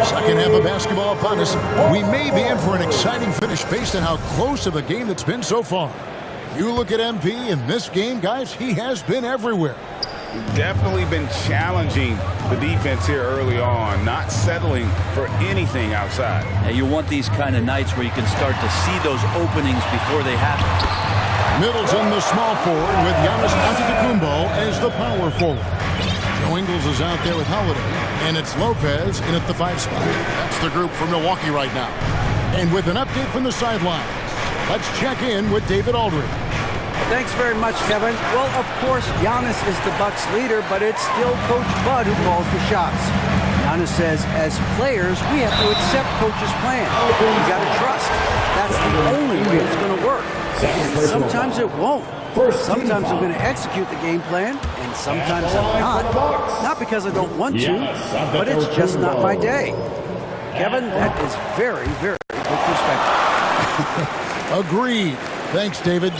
Second half of basketball upon us. We may be in for an exciting finish based on how close of a game it's been so far. You look at MP in this game, guys, he has been everywhere. Definitely been challenging the defense here early on, not settling for anything outside. Yeah, you want these kind of nights where you can start to see those openings before they happen. Middleton, the small forward, with Giannis Antetokounmpo as the power forward. Joe Ingles is out there with Holiday, and it's Lopez in at the 5 spot. That's the group for Milwaukee right now. And with an update from the sidelines, let's check in with David Aldridge. Thanks very much, Kevin. Well, of course, Giannis is the Bucks leader, but it's still Coach Bud who calls the shots. Giannis says, as players, we have to accept Coach's plan. We got to trust. That's the only way it's going to work. And sometimes it won't. Sometimes I'm going to execute the game plan, and sometimes I'm not. Not because I don't want to, but it's just not my day. Kevin, that is very, very good perspective. Agreed. Thanks, David.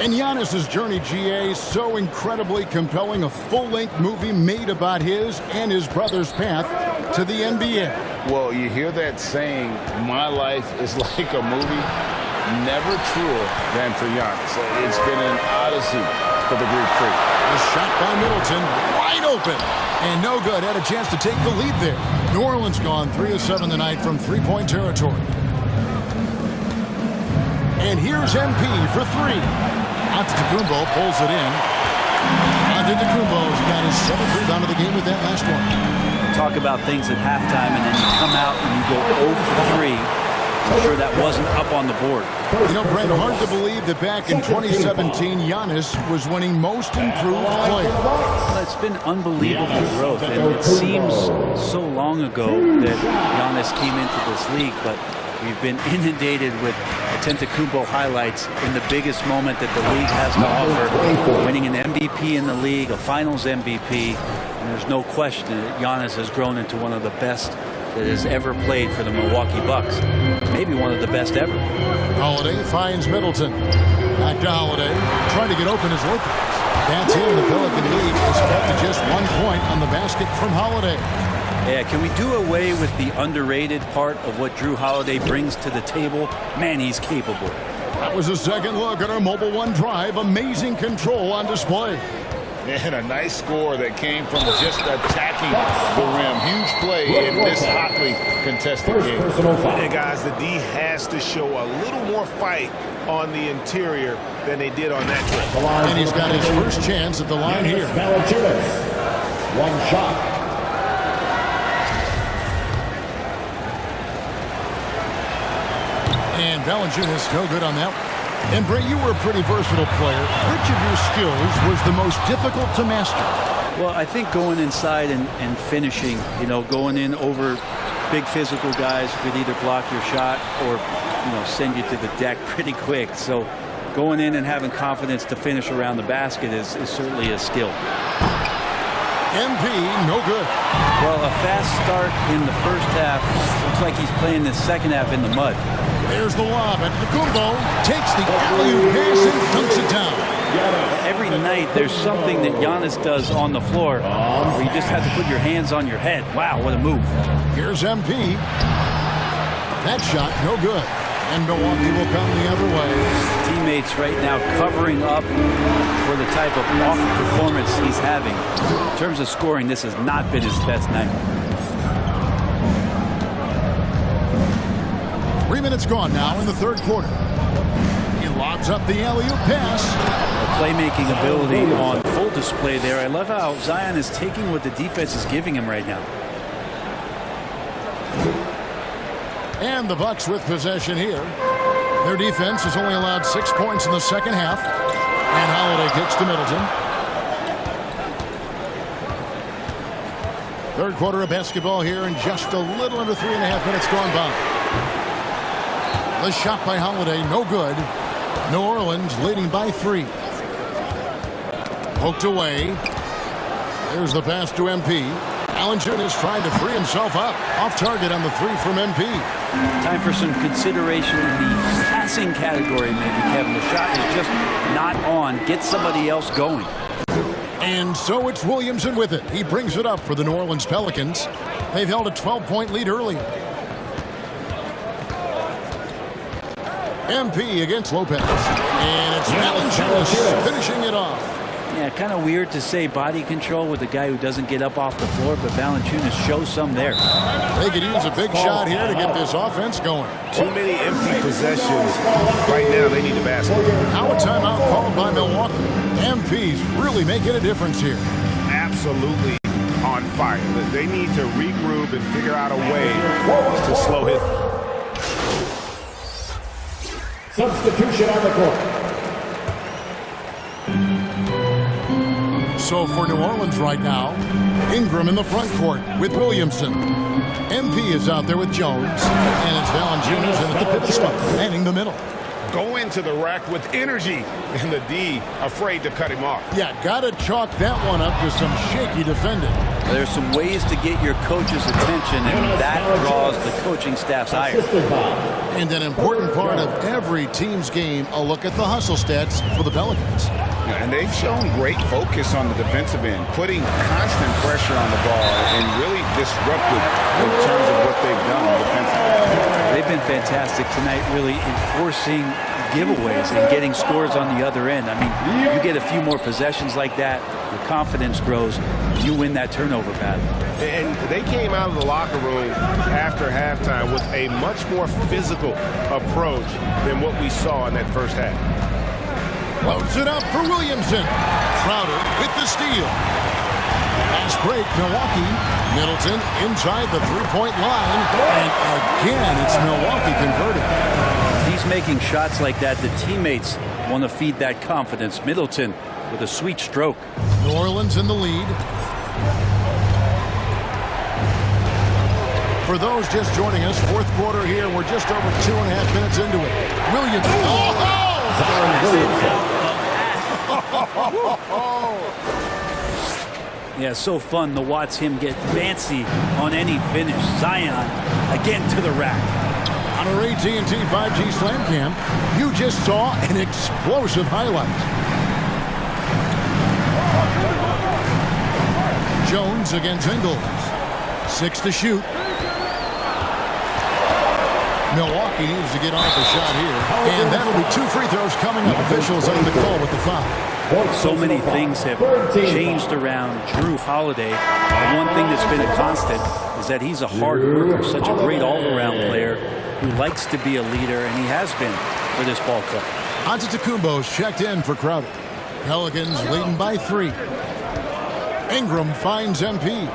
And Giannis's journey, GA, so incredibly compelling. A full-length movie made about his and his brother's path to the NBA. Well, you hear that saying, my life is like a movie. Never truer than for Giannis. It's been an odyssey for the Greek freak. A shot by Middleton, wide open. And no good. Had a chance to take the lead there. New Orleans gone 3 of 7 tonight from three-point territory. And here's MP for 3. Antetokounmpo pulls it in. Antetokounmpo's got his 7th rebound of the game with that last one. Talk about things at halftime, and then you come out and you go 0 for 3. I'm sure that wasn't up on the board. You know, Brent, hard to believe that back in 2017, Giannis was winning most improved player. Well, it's been unbelievable growth, and it seems so long ago that Giannis came into this league, but we've been inundated with Antetokounmpo highlights in the biggest moment that the league has to offer, winning an MVP in the league, a Finals MVP, and there's no question that Giannis has grown into one of the best that has ever played for the Milwaukee Bucks. Maybe one of the best ever. Holiday finds Middleton. Back to Holiday, trying to get open as Lopez. That's in. The Pelican lead is cut to just 1 point on the basket from Holiday. Yeah, can we do away with the underrated part of what Drew Holiday brings to the table? Man, he's capable. That was a second look at our Mobile One drive. Amazing control on display. And a nice score that came from just attacking the rim. Huge play in this hotly contested game. Yeah, guys, the D has to show a little more fight on the interior than they did on that trip. And he's got his first chance at the line here. One shot. And Valanciunas no good on that one. And Brett, you were a pretty versatile player. Which of your skills was the most difficult to master? Well, I think going inside and finishing, you know, going in over big physical guys who could either block your shot or, you know, send you to the deck pretty quick. So going in and having confidence to finish around the basket is certainly a skill. MP, no good. Well, a fast start in the first half. Looks like he's playing the second half in the mud. There's the lob, and Antetokounmpo takes the alley-oop pass and dunks it down. Every night there's something that Giannis does on the floor where you just have to put your hands on your head. Wow, what a move. Here's MP. That shot, no good. And Milwaukee will come the other way. Teammates right now covering up for the type of off performance he's having. In terms of scoring, this has not been his best night. 3 minutes gone now in the third quarter. He lobs up the alley-oop pass. The playmaking ability on full display there. I love how Zion is taking what the defense is giving him right now. And the Bucks with possession here. Their defense has only allowed 6 points in the second half. And Holiday kicks to Middleton. Third quarter of basketball here, and just a little under 3.5 minutes gone by. The shot by Holiday, no good. New Orleans leading by 3. Poked away. There's the pass to MP. Valanciunas trying to free himself up. Off target on the 3 from MP. Time for some consideration in the passing category, maybe, Kevin. The shot is just not on. Get somebody else going. And so it's Williamson with it. He brings it up for the New Orleans Pelicans. They've held a 12-point lead earlier. MP against Lopez. And it's Valanciunas finishing it off. Yeah, kind of weird to say body control with a guy who doesn't get up off the floor, but Valanciunas shows some there. They could use a big shot here to get this offense going. Too many empty possessions. Right now, they need the basket. Now a timeout called by Milwaukee. MP's really making a difference here. Absolutely on fire. They need to regroup and figure out a way to slow his. Substitution on the court. So for New Orleans right now, Ingram in the front court with Williamson. MP is out there with Jones. And it's Valanciunas in at the pivot spot, manning the middle. Go into the rack with energy, and the D afraid to cut him off. Yeah, got to chalk that one up to some shaky defending. There's some ways to get your coach's attention, and that draws the coaching staff's ire. And an important part of every team's game, a look at the hustle stats for the Pelicans. And they've shown great focus on the defensive end, putting constant pressure on the ball and really disrupted in terms of what they've done defensively. They've been fantastic tonight, really enforcing giveaways and getting scores on the other end. I mean, you get a few more possessions like that, your confidence grows, you win that turnover battle. And they came out of the locker room after halftime with a much more physical approach than what we saw in that first half. Loads it up for Williamson. Crowder with the steal. Fast break, Milwaukee. Middleton inside the three-point line. And again, it's Milwaukee converted. He's making shots like that. The teammates want to feed that confidence. Middleton with a sweet stroke. New Orleans in the lead. For those just joining us, fourth quarter here. We're just over 2.5 minutes into it. Williamson. Yeah, so fun to watch him get fancy on any finish. Zion again to the rack. On our AT&T 5G Slam Cam, you just saw an explosive highlight. Jones against Ingles. 6 to shoot. Milwaukee needs to get off a shot here. And that'll be 2 free throws coming up. Officials on the call with the foul. So many things have changed around Drew Holiday. The one thing that's been a constant is that he's a hard worker, such a great all-around player who likes to be a leader, and he has been for this ball club. Antetokounmpo's checked in for Crowder. Pelicans leading by 3. Ingram finds MP.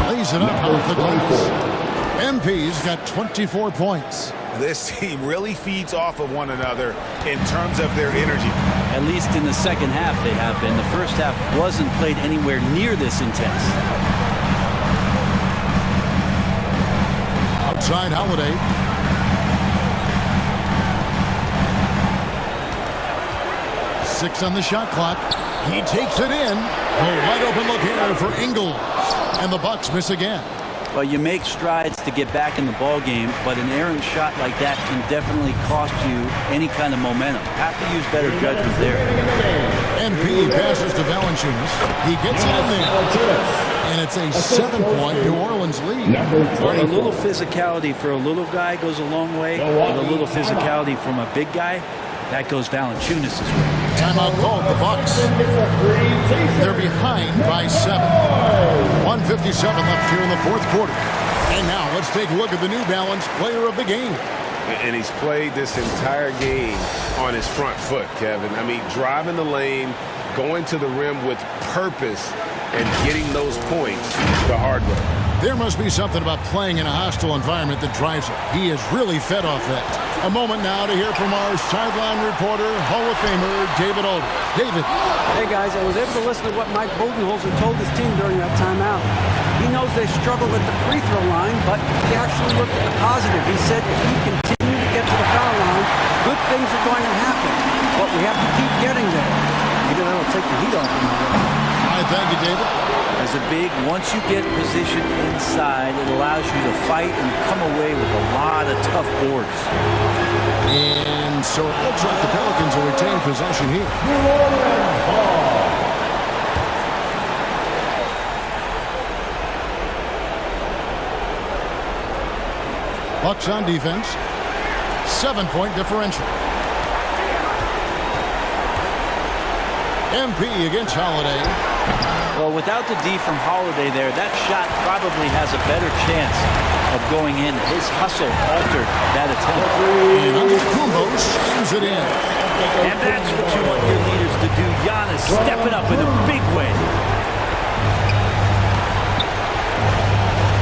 Lays it up off the glass. MP's got 24 points. This team really feeds off of one another in terms of their energy. At least in the second half they have been. The first half wasn't played anywhere near this intense. Outside Holiday. Six on the shot clock. He takes it in. A wide open look here for Ingles. And the Bucks miss again. Well, you make strides to get back in the ball game, but an errant shot like that can definitely cost you any kind of momentum. Have to use better judgment there. MP passes to Valanciunas. He gets it in there. And it's a 7-point New Orleans lead. Well, a little physicality for a little guy goes a long way, but a little physicality from a big guy, that goes Valanciunas' way. Timeout called the Bucks. They're behind by 7. 1:57 left here in the fourth quarter. And now let's take a look at the New Balance player of the game. And he's played this entire game on his front foot, Kevin. I mean, driving the lane, going to the rim with purpose, and getting those points the hard way. There must be something about playing in a hostile environment that drives it. He has really fed off that. A moment now to hear from our sideline reporter, Hall of Famer David Older. David. Hey, guys, I was able to listen to what Mike Budenholzer told his team during that timeout. He knows they struggle at the free throw line, but he actually looked at the positive. He said if we continue to get to the foul line, good things are going to happen. But we have to keep getting there. Maybe that'll take the heat off him. All right, thank you, David. As a big, once you get positioned inside, it allows you to fight and come away with a lot of tough boards. And so it looks like the Pelicans will retain possession here. Bucks on defense. 7-point differential. MP against Holiday. Well, without the D from Holiday there, that shot probably has a better chance of going in. His hustle altered that attempt. And Antetokounmpo slams it in. And that's what you want your leaders to do. Giannis stepping up in a big way.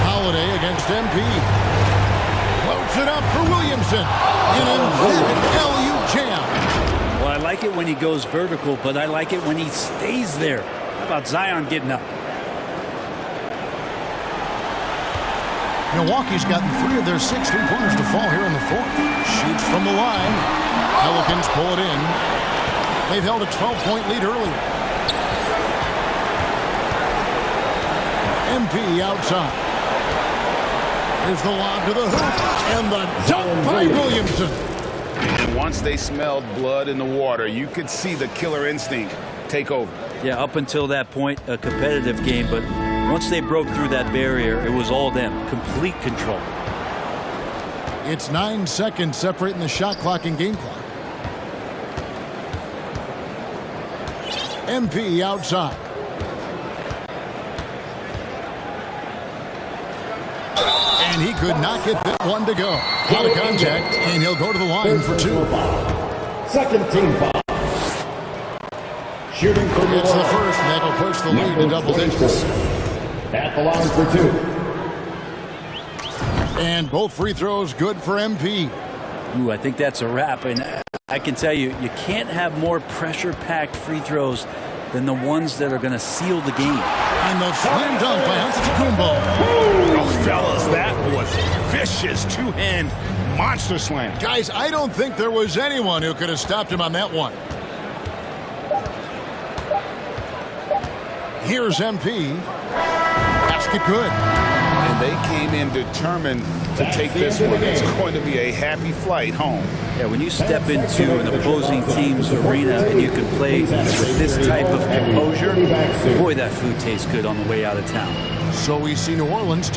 Holiday against MP. Loads it up for Williamson. And a vivid LU jam. Well, I like it when he goes vertical, but I like it when he stays there. How about Zion getting up? Milwaukee's gotten 3 of their 6 3-pointers to fall here in the fourth. Shoots from the line. Pelicans pull it in. They've held a 12-point lead earlier. MP outside. Here's the lob to the hoop, and the dunk by Williamson. And once they smelled blood in the water, you could see the killer instinct take over. Yeah, up until that point, a competitive game, but once they broke through that barrier, it was all them. Complete control. It's 9 seconds separating the shot clock and game clock. MP outside. And he could not get that one to go. Out of contact, and he'll go to the line for 2. Second team foul. Shooting for It's the first, and that'll push the lead to double digits. At the line for 2. And both free throws good for MP. Ooh, I think that's a wrap. And I can tell you, you can't have more pressure-packed free throws than the ones that are going to seal the game. And the slam dunk by Antetokounmpo. Oh, fellas, that was vicious two-hand monster slam. Guys, I don't think there was anyone who could have stopped him on that one. Here's MP. Basket good. And they came in determined to take this one. It's going to be a happy flight home. Yeah, when you step into an opposing team's arena and you can play with this type of composure, boy, that food tastes good on the way out of town. So we see New Orleans.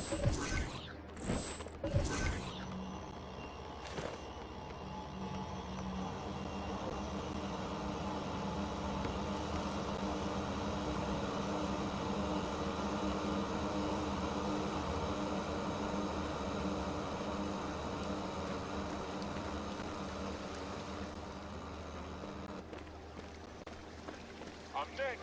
I'm next.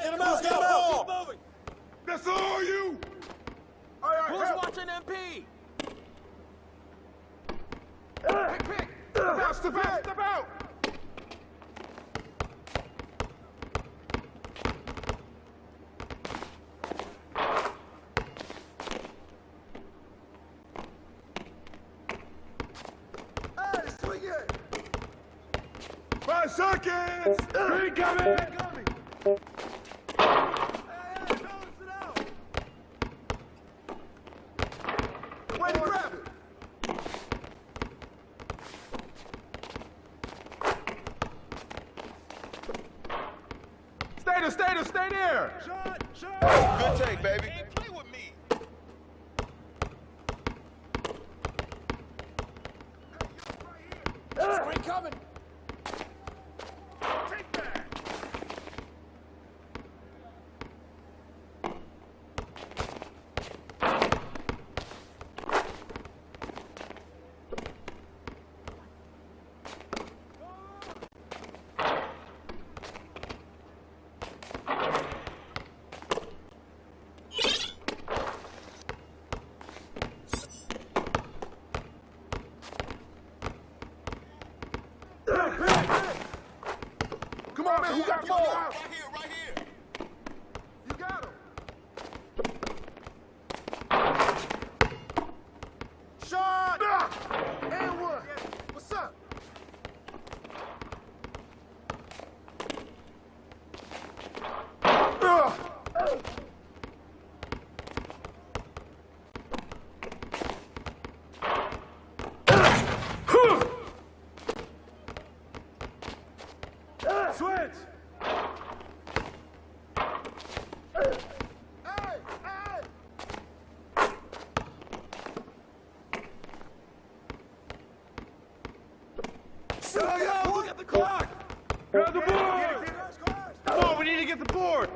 Get him out, get him out. Keep moving. That's all you. All right, Who's help. watching MP? Pick. Step out. Hey, swing it. 5 seconds. Three coming. Way to grab it. Stay there. Good take, baby. Play with me. Screen coming. Take that. Come on, man. Who got the ball? Right here. You got him. Shot. And one. What's up? Defense! Look at the clock! Grab the board! Come on, we need to get the board!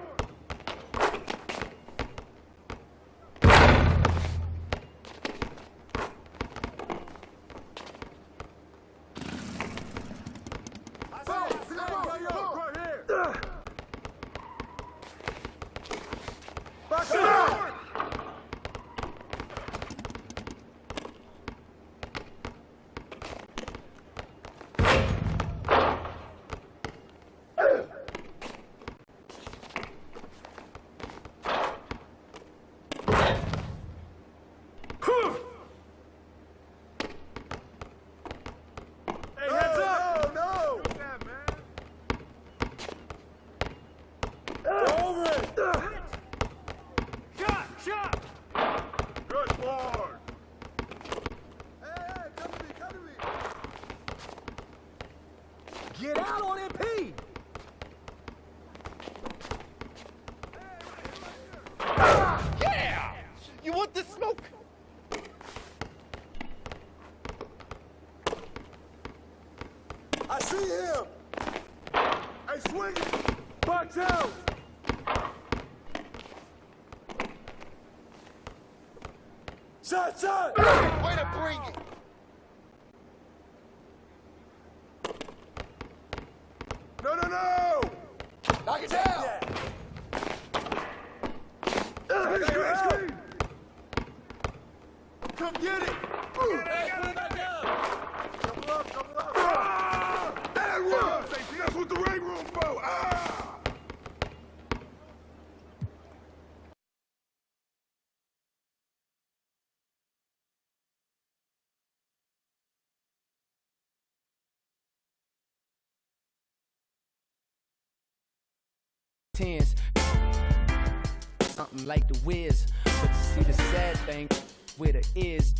Get out on MP! Yeah! You want this smoke? I see him! Hey, swing it! Box out! Shot! Way to bring it! No! Knock it down! Screen! Come get it! Hey, put it back down! Double up! That one! That's what the ring room for! Tens, something like the Wiz, but you see the sad thing with it is